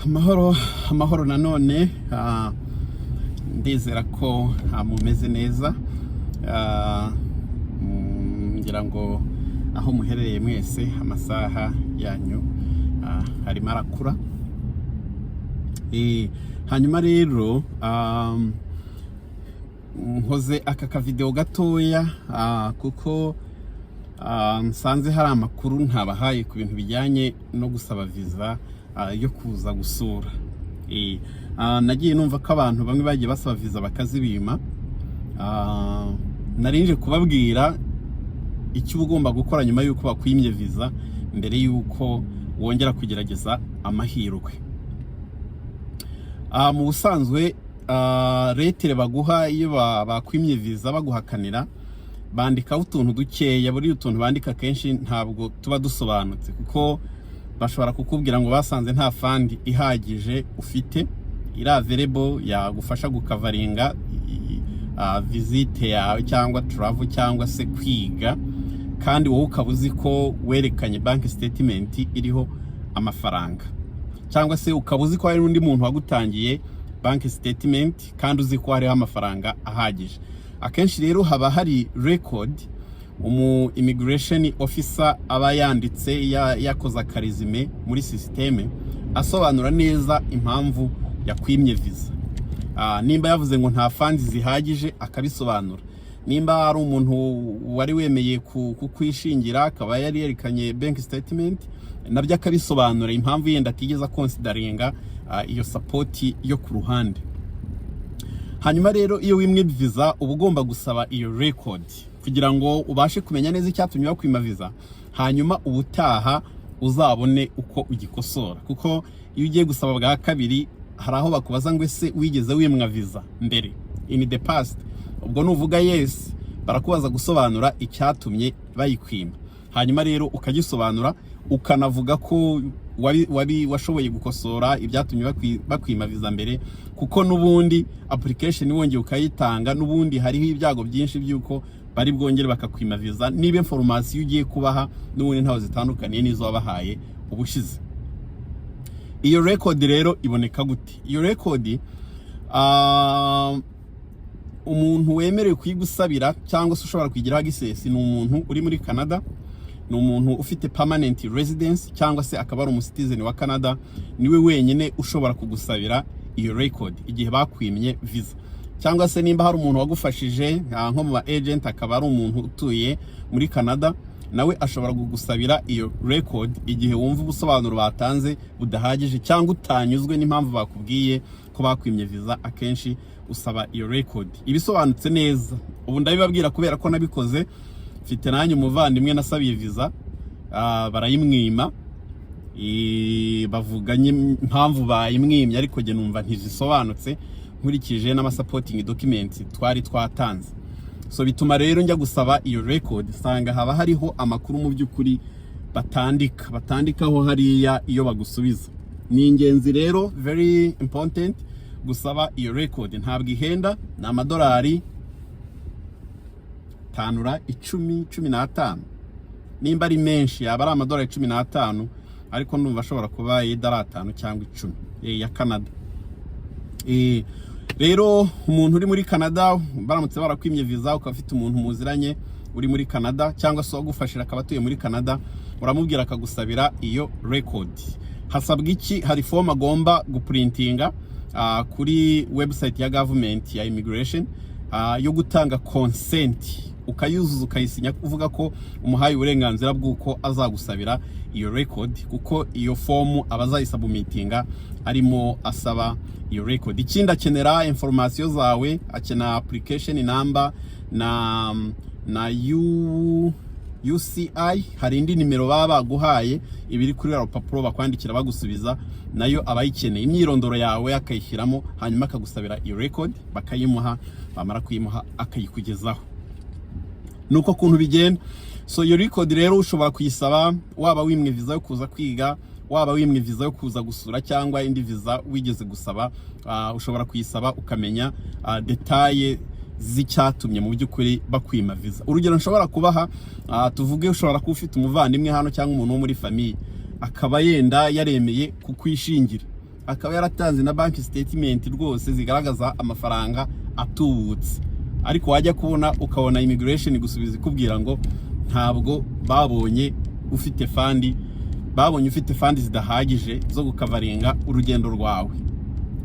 amahoro nanone ndizera ko mumeze neza ngira ngo aho muherereye mwese amasaha yanyu harimo arakura hanyuma rero nkoze aka video gatoya kuko nsanze hari amakuru ntabahaye ku bintu bijyanye no gusaba visa yo kuza gusura. Nagiye numva ko abantu bamwe bagiye basaba visa bakazibima. Narinje kubabwira icyo ugomba gukora nyuma yuko bakwimye visa mbere yuko wongera kugerageza amahirwe. Mu busanzwe retere baguha iyo bakwimye visa baguhakanira bandikaho utuntu dukeya, buri utuntu bandika kenshi ntabwo tuba dusobanutse kuko bashobora kukubwira ngo basanze nta fund ihagije ufite iri available yagufasha gukavaringa visite yawe cyangwa travel cyangwa se kwiga, kandi wowe ukabuzi ko werekanye bank statement iriho amafaranga, cyangwa se ukabuzi ko hari undi muntu wagutangiye bank statement kandi uzi ko hariho amafaranga ahagije. Akenshi rero haba hari record immigration officer aba yanditse yakoza karizime muri systeme asobanura neza impamvu yakwimye visa. Nimba yavuze ngo nta funds zihagije akabisobanura, nimba ari umuntu wari wemeye kukwishingira akaba yari yerekanye bank statement nabyo akabisobanura impamvu yenda atigeza consideringa iyo support yo ku ruhande. Hanyuma rero iyo wimwe visa uba ugomba gusaba iyo record kugira ngo ubashe kumenya neza icyatumye bakwima visa, hanyuma ubutaha uzabone uko ugikosora, kuko iyo ugiye gusaba bwa kabiri hari aho bakubaza ngo ese wigeze wimwa visa mbere in the past. Ubwo nuvuga yes barakubaza gusobanura icyatumye bayikwima, hanyuma rero ukagisobanura ukanavuga ko washoboye gukosora ibyatumye bakwima visa mbere, kuko nubundi application wongeye ukayitanga nubundi hariho ibyago byinshi byuko bari bwongere bakakwima visa niba information ugiye kubaha nubundi ntaho zitandukaniye nizo wabahaye ubushize. Iyo record rero iboneka gute? Iyo record umuntu wemerewe kuyigusabira cyangwa se ushobora kwigiraho access ni umuntu uri muri Canada, ni umuntu ufite permanent residence cyangwa se akaba ari umusitizeni wa Canada, niwe wenyine ushobora kugusabira iyo record igihe bakwimye visa. Cyangwa se nimba hari umuntu wagufashije nko mu agent akaba ari umuntu utuye muri Canada, nawe ashobora kugusabira iyo record igihe wumva ubusobanuro batanze budahagije cyangwa utanyuzwe n'impamvu bakubwiye ko bakwimye visa. Akenshi usaba iyo record ibisobanutse neza. Ubu ndabibabwira kubera ko nabikoze, mfite nanyu umuvandimwe nasabiye visa barayimwima, bavuganye impamvu bayimwimye ariko je numva ntizisobanutse nkurikije n'ama supporting documents twari twatanze. So bituma rero njya gusaba iyo record sanga haba hariho amakuru mu by'ukuri batandikaho hariya iyo bagusubiza. Ni ingenzi rero, very important gusaba iyo record. Ntabwo ihenda, ni amadolari tanura 10-15. Nimba ari menshi yaba ari amadolari 15, ariko ndumva ashobora kuba $5 cyangwa 10 ya Canada. Rero umuntu uri muri Canada baramutse barakwimye visa ukafite umuntu muziranye uri muri Canada cyangwa se wagufashira akabatuye muri Canada, uramubwira akagusabira iyo record. Hasabwa iki? Hari form agomba guprintinga kuri website ya government ya immigration yo gutanga consent, ukayuzuza ukayisinya kuvuga ko umuhaye uburenganzira bw'uko azagusabira iyo record, kuko iyo form abazayisubmitinga arimo asaba iyo record. Ikindi akenera information zawe, akena application number na UCI, hari indi nimero baba baguhaye ibiri kuri rupapuro bakwandikira bagusubiza, nayo abayikeneye imyirondoro yawe akayishyiramo, hanyuma akagusabira iyo record bakayimuha, bamara kuyimuha akayikugezaho. Nuko kuntu bigenda. So iyo record rero ushobora kuyisaba waba wimwe visa yo kuza kwiga, waba wimwe visa yo kuza gusura cyangwa indi visa wigeze gusaba, ushobora kuyisaba ukamenya detaye z'icyatumye mu by'ukuri bakwima visa. Urugero nshobora kubaha, tuvuge ushobora kuba ufite umuvandimwe hano cyangwa umuntu wo muri famille akaba yenda yaremeye kukwishingira, akaba yaratanze na bank statement rwose zigaragaza amafaranga atubutse, ariko wajya kubona ukabona immigration gusubiza ikubwira ngo ntabwo babonye ufite fandi zidahagije zo gukavaringa urugendo rwawe.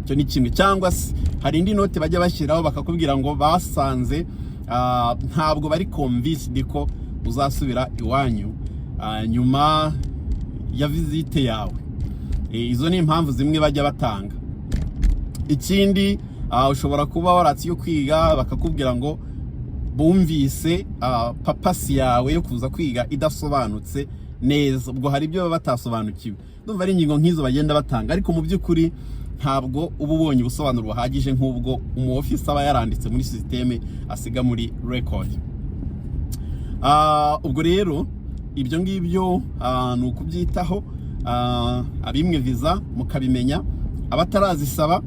Cyo ni kimwe. Cyangwa hari indi note bajya bashyiraho bakakubwira ngo basanze ntabwo bari convinced ko uzasubira iwanyu nyuma ya visite yawe. Izo ni impamvu zimwe bajya batanga. Ikindi ushobora kuba waratse yo kwiga bakakubwira ngo bumvise papasi yawe yo kuza kwiga idasobanutse neza. Ubwo hari ibyo batasobanukiwe. Ndumva ari ingingo nk'izo bagenda batanga, ariko mu by'ukuri ntabwo uba ubonye ubusobanuro buhagije nk'ubwo umu office aba yaranditse muri systeme asiga muri record. Ubwo rero ibyo ngibyo ni ukubyitaho. Abimwe visa mukabimenya, abatarazisaba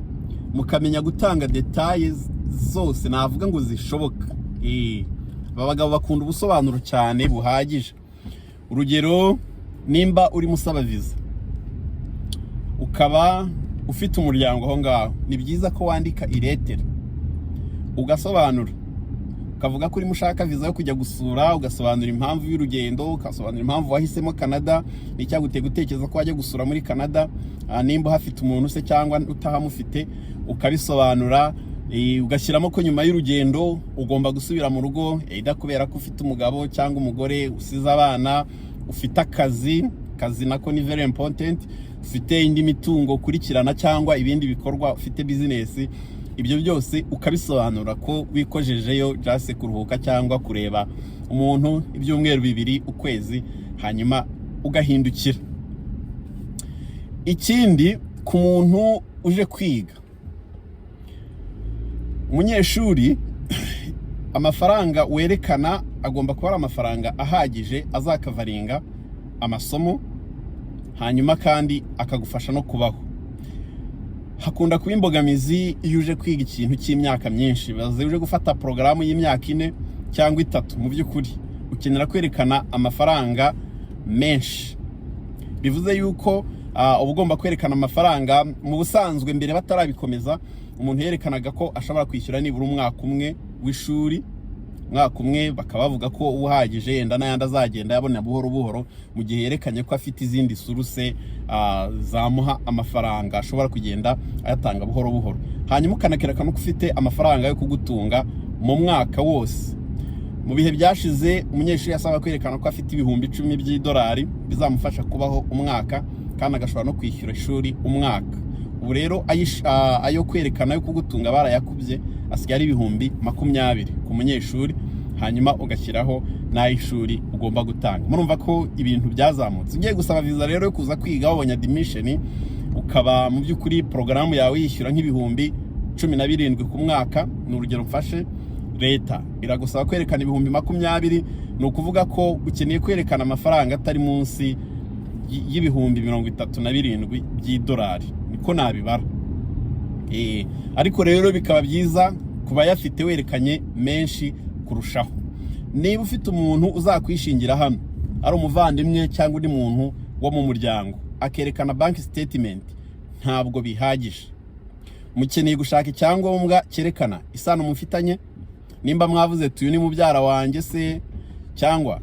mukamenya gutanga details zose navuga ngo zishoboka. Abagabo bakunda ubusobanuro cyane buhagije. Urugero, nimba uri musaba visa ukaba ufite umuryango aho ngaho, ni byiza ko wandika iletter ugasobanura, ukavuga ko uri mushaka visa yo kujya gusura, ugasobanura impamvu y'urugendo, ugasobanura impamvu wahisemo Canada, n'icyaguteye gutekereza ko wajya gusura muri Canada, nimba hafite umuntu se cyangwa utahamufite ukabisobanura. Ugashyiramo ko nyuma y'urugendo ugomba gusubira mu rugo, kubera ko ufite umugabo cyangwa umugore, usize abana, ufite akazi nako ni very important, ufite indi mitungo ukurikirana cyangwa ibindi bikorwa, ufite business. Ibyo byose ukabisobanura ko wikojejeyo just kuruhuka cyangwa kureba umuntu ibyumweru 2 ukwezi, hanyuma ugahindukira. Ikindi, ku muntu uje kwiga, umunyeshuri, amafaranga werekana agomba kuba ari amafaranga ahagije azakavaringa amasomo, hanyuma kandi akagufasha no kubaho. Hakunda kuba imbogamizi iyo uje kwiga ikintu cy'imyaka myinshi. Baze uje gufata porogaramu y'imyaka 4 cyangwa 3, mu by'ukuri ukenera kwerekana amafaranga menshi. Bivuze yuko uba ugomba kwerekana amafaranga. Mu busanzwe mbere batarabikomeza, umuntu yerekanaga ko ashobora kwishyura nibura umwaka umwe w'ishuri, umwaka umwe bakaba bavuga ko uhagije, yenda n'ayandi azagenda yabona buhoro buhoro, mu gihe yerekanye ko afite izindi suruse zamuha amafaranga ashobora kugenda ayatanga buhoro buhoro. Hanyuma ukanakerekana ko ufite amafaranga yo kugutunga mu mwaka wose. Mu bihe byashize umunyeshuri yasaba kwerekana ko afite ibihumbi 10 by'idolari bizamufasha kubaho umwaka, kandi agashobora no kwishyura ishuri umwaka. Ubu rero ayo kwerekana yo kugutunga barayakubye, asigaye ari ibihumbi 20 ku munyeshuri, hanyuma ugashyiraho n'ay'ishuri ugomba gutanga. Murumva ko ibintu byazamutse. Ugiye gusaba visa rero yo kuza kwiga wabonye admission, ukaba mu by'ukuri porogaramu yawe yishyura nk'ibihumbi 17 ku mwaka, ni urugero mfashe, leta iragusaba kwerekana ibihumbi 20. Ni ukuvuga ko ukeneye kwerekana amafaranga atari munsi y'ibihumbi 37 by'idolari, niko nabibara. Ariko rero bikaba byiza kuba yafite werekanye menshi kurushaho. Niba ufite umuntu uzakwishingira hano, ari umuvandimwe cyangwa undi muntu wo mu muryango, akerekana bank statement, ntabwo bihagije. Mukeneye gushaka icyangombwa cyerekana isano mufitanye. Nimba mwavuze tuyu ni mubyara wanjye se cyangwa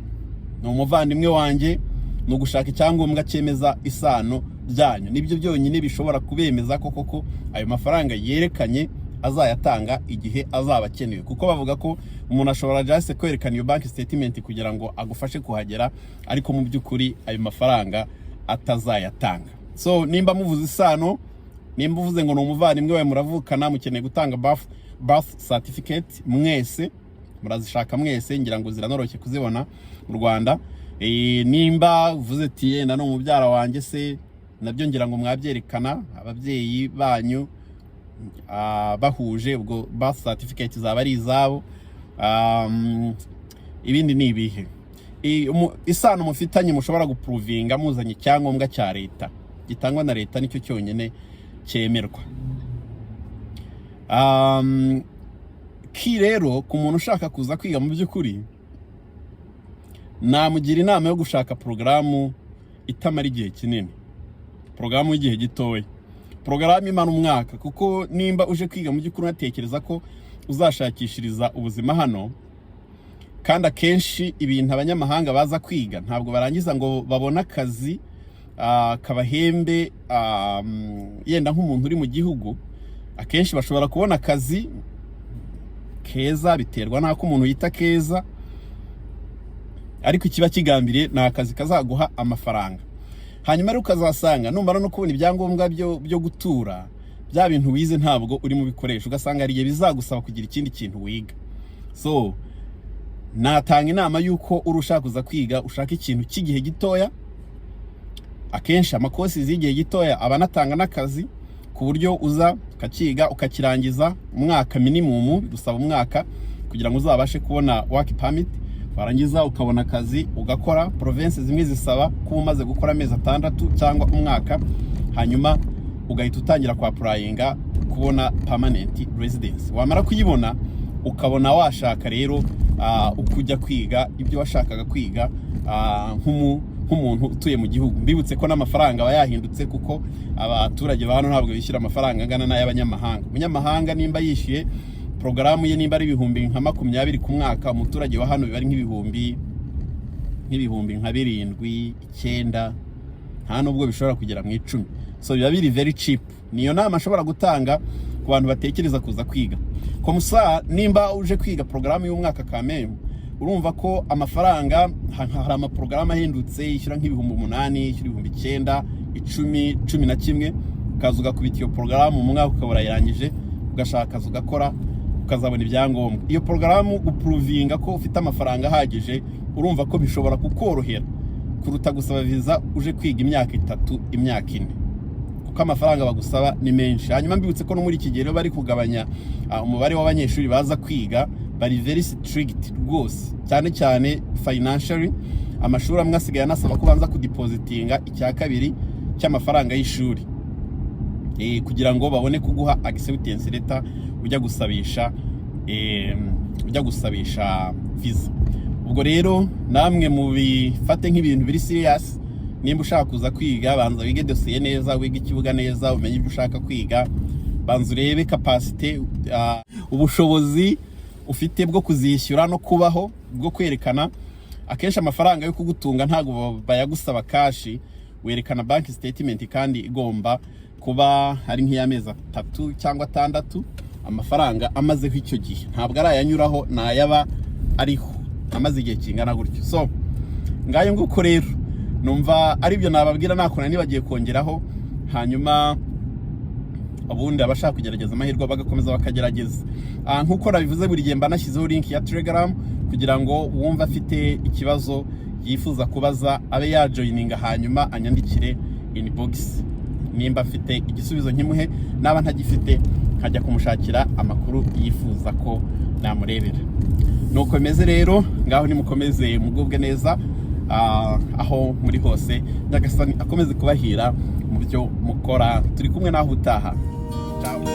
ni umuvandimwe wanjye, no gushaka icyangombwa cyemeza isano byanyu. Nibyo byonyine bishobora kubemeza koko ayo mafaranga yerekanye azayatanga igihe azaba akenewe, kuko bavuga ko umuntu ashobora just kwerekana iyo bank statement kugira ngo agufashe kuhagera, ariko mu by'ukuri ayo mafaranga atazayatanga. So nimba muvuze isano, nimba uvuze ngo ni umuvandimwe wawe muravukana, mukeneye gutanga birth certificate, mwese murazishaka mwese, ngira ngo ziranoroshye kuzibona mu Rwanda. Nimba uvuze ati yenda no mubyara wanjye se, nabyo ngira ngo mwabyerekana, ababyeyi banyu bahuje, ubwo birth certificate zaba ari izabo. Ibindi ni ibihe? Isano mufitanye mushobora guprovinga muzanye icyangombwa cya leta gitangwa na leta, nicyo cyonyine cyemerwa. Ki rero ku muntu ushaka kuza kwiga mu by'ukuri, namugira inama yo gushaka porogaramu itamara igihe kinini, porogaramu y'igihe gitoya. porogaramu imana umwaka, kuko nimba uje kwiga mu by'ukuri unatekereza ko uzashakishiriza ubuzima hano, kandi akenshi ibintu abanyamahanga baza kwiga ntabwo barangiza ngo babone akazi kabahembe yenda nk'umuntu uri mu gihugu. Akenshi bashobora kubona akazi keza, biterwa n'ako umuntu yita keza, ariko ikiba kigambiriye ni akazi kazaguha amafaranga. Hanyuma rero ukazasanga numara no kubona ibyangombwa byo gutura, bya bintu wize ntabwo uri mu bikoresho, ugasanga ariye bizagusaba kugira ikindi kintu wiga. So natanga inama yuko urushaka kuza kwiga ushaka ikintu cy'igihe gitoya. Akenshi amakosi z'igihe gitoya abanatanga n'akazi, ku buryo uza ukakiga ukakirangiza umwaka minimum, dusaba umwaka kugira ngo uzabashe kubona work permit, warangiza ukabona akazi ugakora. Province zimwe zisaba ko umaze gukora amezi 6 cyangwa umwaka, hanyuma ugahita utangira kwa applyinga kubona permanent residence. Wamara kuyibona ukabona washaka rero ukujya kwiga ibyo washakaga kwiga nk'umuntu utuye mu gihugu. Mbibutse ko n'amafaranga aba yahindutse, kuko abaturage ba hano ntabwo bishyura amafaranga angana n'ay'abanyamahanga. Umunyamahanga nimba yishyuye porogaramu ye nimba ari ibihumbi nka 20 ku mwaka, umuturage wa hano biba ari nk'ibihumbi nka 7, 9, nta nubwo bishobora kugera mu 10. So biba biri very cheap. Niyo nama ashobora gutanga ku bantu batekereza kuza kwiga. Komusa nimba uje kwiga porogaramu y'umwaka kameme, urumva ko amafaranga hari amaporogaramu ahindutse yishyura nk'ibihumbi 8, yishyura ibihumbi 9, 10, 11, ukaza ugakubita iyo porogaramu mu mwaka ukaba urayirangije, ugashaka akazi ugakora, ukazabona ibyangombwa. Iyo porogaramu guprovinga ko ufite amafaranga ahagije, urumva ko bishobora kukorohera kuruta gusaba visa uje kwiga imyaka 3, imyaka 4, kuko amafaranga bagusaba ni menshi. Hanyuma mbibutse ko no muri iki gihe bari kugabanya umubare w'abanyeshuri baza kwiga, bari very strict rwose, cyane cyane financially. Amashuri amwe asigaye anasaba ko banza kudepositinga 2/2 cy'amafaranga y'ishuri kugira ngo babone kuguha acceptance letter ujya gusabisha visa. Ubwo rero namwe mu bifate nk'ibintu biri serious. Nimba ushaka kuza kwiga, banza wige dossier neza, wige ikibuga neza, umenye ibyo ushaka kwiga, banza urebe capacity, ubushobozi ufite bwo kuzishyura no kubaho, bwo kwerekana. Akenshi amafaranga yo kugutunga ntago bayagusaba kashi, werekana bank statement kandi igomba kuba hari nk'iyamezi 3 cyangwa 6 amafaranga amazeho icyo gihe, ntabwo ari ayanyuraho, nayaba ariho amaze igihe kingana gutyo. So ngayo nguko rero numva ari byo nababwira, nakona nibagiye kongeraho. Hanyuma ubundi abashaka kugerageza amahirwe bagakomeza bakagerageza. Nkuko nabivuze, buri gihe mba nashyizeho link ya Telegram kugira ngo wumve afite ikibazo yifuza kubaza abe ya joininga, hanyuma anyandikire inbox. Nimba afite igisubizo nkimuhe, naba ntagifite nkajya kumushakira amakuru yifuza ko namurebera. Nuko bimeze rero, ngaho nimukomeze mugubwe neza aho muri hose. Nyagasani akomeze kubahira mu byo mukora. Turi kumwe naho utaha. Ciao.